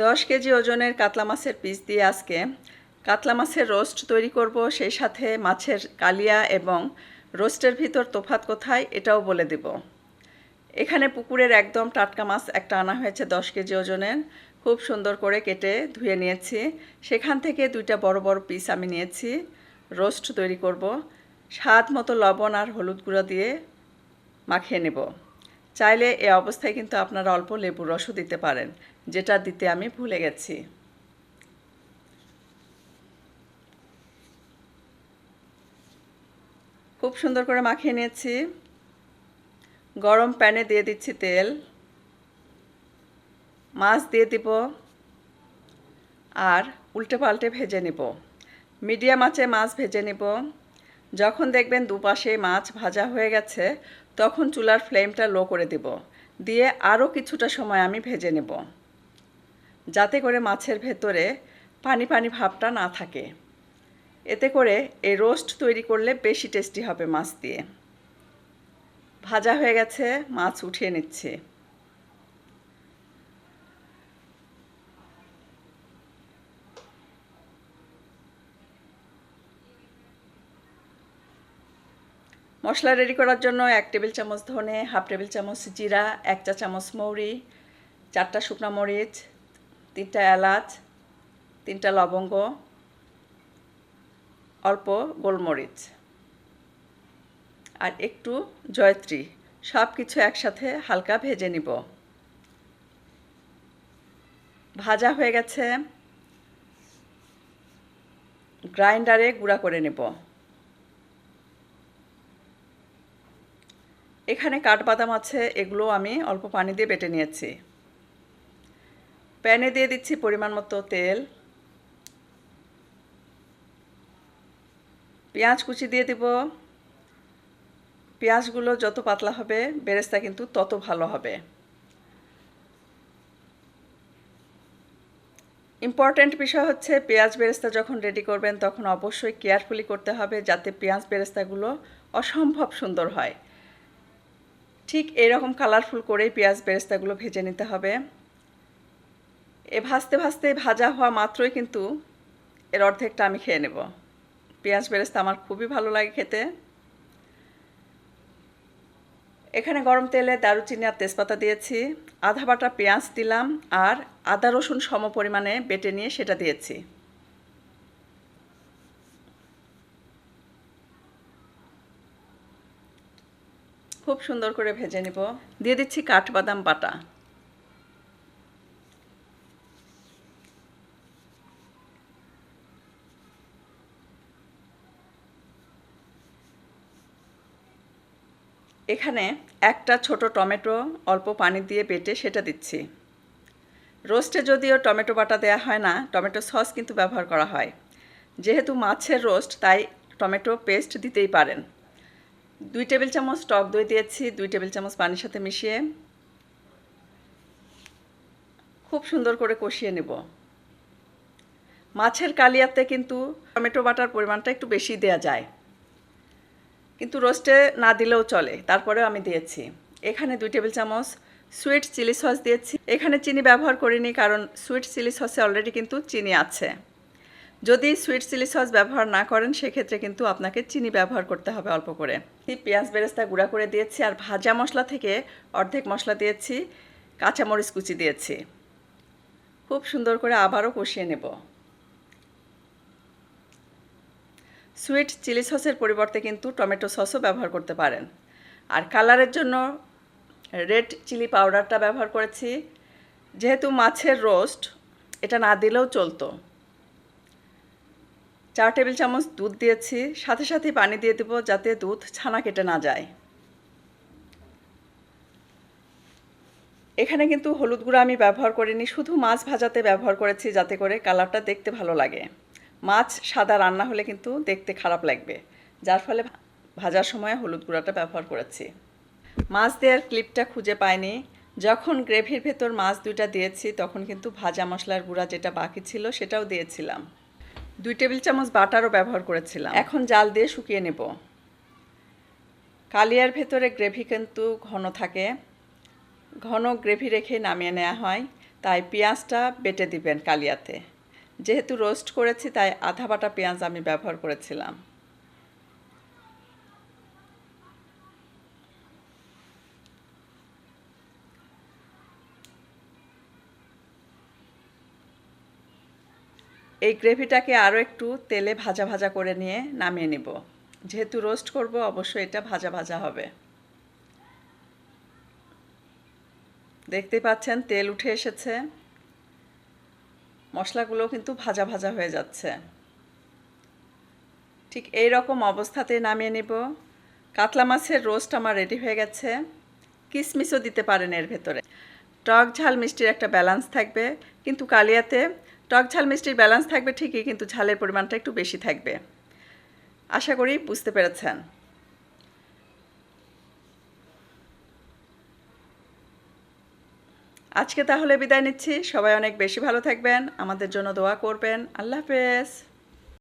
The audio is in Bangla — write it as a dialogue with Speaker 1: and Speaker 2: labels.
Speaker 1: 10 কেজি ওজনের কাতলা মাছের পিস দিয়ে আজকে কাতলা মাছের রোস্ট তৈরি করব। সেই সাথে মাছের কালিয়া এবং রোস্টের ভিতর তফাৎ কোথায় এটাও বলে দেব। এখানে পুকুরের একদম টাটকা মাছ একটা আনা হয়েছে 10 কেজি ওজনের, খুব সুন্দর করে কেটে ধুয়ে নিয়েছি। সেখান থেকে 2টা বড় বড় পিস আমি নিয়েছি, রোস্ট তৈরি করব। স্বাদ মতো লবণ আর হলুদ গুঁড়ো দিয়ে মাখিয়ে নেব। চাইলে এই অবস্থায় কিন্তু আপনারা অল্প লেবুর রসও দিতে পারেন, যেটা দিতে আমি ভুলে গেছি। খুব সুন্দর করে মাখিয়ে নিয়েছি। গরম প্যানে দিয়ে দিচ্ছি তেল, মাছ দিয়ে দিব আর উল্টে পাল্টে ভেজে নেব। মিডিয়াম আঁচে মাছ ভেজে নেব। যখন দেখবেন দুপাশে মাছ ভাজা হয়ে গেছে তখন চুলার ফ্লেমটা লো করে দেব, দিয়ে আরও কিছুটা সময় আমি ভেজে নেব, যাতে করে মাছের ভেতরে পানি পানি ভাবটা না থাকে। এতে করে এই রোস্ট তৈরি করলে বেশি টেস্টি হবে মাছ দিয়ে। ভাজা হয়ে গেছে, মাছ উঠিয়ে নিচ্ছি। মশলা রেডি করার জন্য 1 টেবিল চামচ ধনে, হাফ টেবিল চামচ জিরা, 1 চা চামচ মৌরি, 4টা শুকনো মরিচ, 3টা এলাচ, 3টা লবঙ্গ, অল্প গোলমরিচ আর একটু জয়ত্রী, সব কিছু একসাথে হালকা ভেজে নিব। ভাজা হয়ে গেছে, গ্রাইন্ডারে গুঁড়া করে নেব। এখানে কাঠবাদাম আছে, এগুলো আমি অল্প পানি দিয়ে বেটে নিয়েছি। প্যানে দিয়ে দিচ্ছি পরিমাণ মতো তেল, পেঁয়াজ কুচি দিয়ে দিব। পেঁয়াজগুলো যত পাতলা হবে বেরেস্তা কিন্তু তত ভালো হবে। ইম্পর্ট্যান্ট বিষয় হচ্ছে পেঁয়াজ বেরেস্তা যখন রেডি করবেন তখন অবশ্যই কেয়ারফুলি করতে হবে যাতে পেঁয়াজ বেরেস্তাগুলো অসম্ভব সুন্দর হয়। ঠিক এরকম কালারফুল করেই পেঁয়াজ বেরেস্তাগুলো ভেজে নিতে হবে। ভাজতে ভাজতে ভাজা হওয়া মাত্রই কিন্তু এর অর্ধেকটা আমি খেয়ে নেব। পেঁয়াজ বেরেস্তা আমার খুবই ভালো লাগে খেতে। এখানে গরম তেলে দারুচিনি আর তেজপাতা দিয়েছি, আধা বাটা পেঁয়াজ দিলাম আর আদা রসুন সম পরিমাণে বেটে নিয়ে সেটা দিয়েছি। খুব সুন্দর করে ভেজে নিব। দিয়ে দিচ্ছি কাঠবাদাম বাটা। এখানে একটা ছোট টমেটো অল্প পানি দিয়ে বেটে সেটা দিচ্ছি। রোস্টে যদিও টমেটো বাটা দেওয়া হয় না, টমেটো সস কিন্তু ব্যবহার করা হয়। যেহেতু মাছের রোস্ট তাই টমেটো পেস্ট দিতেই পারেন। 2 টেবিল চামচ টক দই দিয়েছি, 2 টেবিল চামচ পানির সাথে মিশিয়ে খুব সুন্দর করে কষিয়ে নেব। মাছের কালিয়াতে কিন্তু টমেটো বাটার পরিমাণটা একটু বেশি দেওয়া যায়, কিন্তু রোস্টে না দিলেও চলে, তারপরেও আমি দিয়েছি। এখানে 2 টেবিল চামচ সুইট চিলি সস দিয়েছি। এখানে চিনি ব্যবহার করিনি, কারণ সুইট চিলি সসে অলরেডি কিন্তু চিনি আছে। যদি সুইট চিলি সস ব্যবহার না করেন সেক্ষেত্রে কিন্তু আপনাকে চিনি ব্যবহার করতে হবে অল্প করে। পেঁয়াজ বেরেস্তা গুঁড়া করে দিয়েছি আর ভাজা মশলা থেকে অর্ধেক মশলা দিয়েছি, কাঁচামরিচ কুচি দিয়েছি। খুব সুন্দর করে আবারও কষিয়ে নেব। সুইট চিলি সসের পরিবর্তে কিন্তু টমেটো সসও ব্যবহার করতে পারেন। আর কালারের জন্য রেড চিলি পাউডারটা ব্যবহার করেছি। যেহেতু মাছের রোস্ট, এটা না দিলেও চলতো। 4 টেবিল চামচ দুধ দিয়েছি, সাথে সাথে পানি দিয়ে দেব যাতে দুধ ছানা কেটে না যায়। এখানে কিন্তু হলুদ গুঁড়া আমি ব্যবহার করিনি, শুধু মাছ ভাজাতে ব্যবহার করেছি যাতে করে কালারটা দেখতে ভালো লাগে। মাছ সাদা রান্না হলে কিন্তু দেখতে খারাপ লাগবে, যার ফলে ভাজার সময় হলুদ গুঁড়াটা ব্যবহার করেছি। মাছ দেওয়ার ক্লিপটা খুঁজে পাইনি। যখন গ্রেভির ভেতর মাছ 2টা দিয়েছি তখন কিন্তু ভাজা মশলার গুঁড়া যেটা বাকি ছিল সেটাও দিয়েছিলাম। 2 টেবিল চামচ বাটারও ব্যবহার করেছিলাম। এখন জাল দিয়ে শুকিয়ে নেব। কালিয়ার ভেতরে গ্রেভি কিন্তু ঘন থাকে, ঘন গ্রেভি রেখে নামিয়ে নেওয়া হয়, তাই পেঁয়াজটা বেটে দিবেন কালিয়াতে। যেহেতু রোস্ট করেছি তাই আধা বাটা পেঁয়াজ আমি ব্যবহার করেছিলাম। এই গ্রেভিটাকে আরও একটু তেলে ভাজা ভাজা করে নিয়ে নামিয়ে নিব। যেহেতু রোস্ট করব অবশ্যই এটা ভাজা ভাজা হবে। দেখতে পাচ্ছেন তেল উঠে এসেছে, মশলাগুলো কিন্তু ভাজা ভাজা হয়ে যাচ্ছে। ঠিক এই রকম অবস্থাতে নামিয়ে নিব। কাতলা মাছের রোস্ট আমার রেডি হয়ে গেছে। কিশমিশও দিতে পারেন এর ভেতরে। টক ঝাল মিষ্টির একটা ব্যালেন্স থাকবে, কিন্তু কালিয়াতে টক ঝাল মিষ্টির ব্যালেন্স থাকবে ঠিকই, কিন্তু ঝালের পরিমাণটা একটু বেশি থাকবে। আশা করি বুঝতে পেরেছেন। আজকে তাহলে বিদায় নিচ্ছি। সবাই অনেক বেশি ভালো থাকবেন, আমাদের জন্য দোয়া করবেন। আল্লাহ হাফেজ।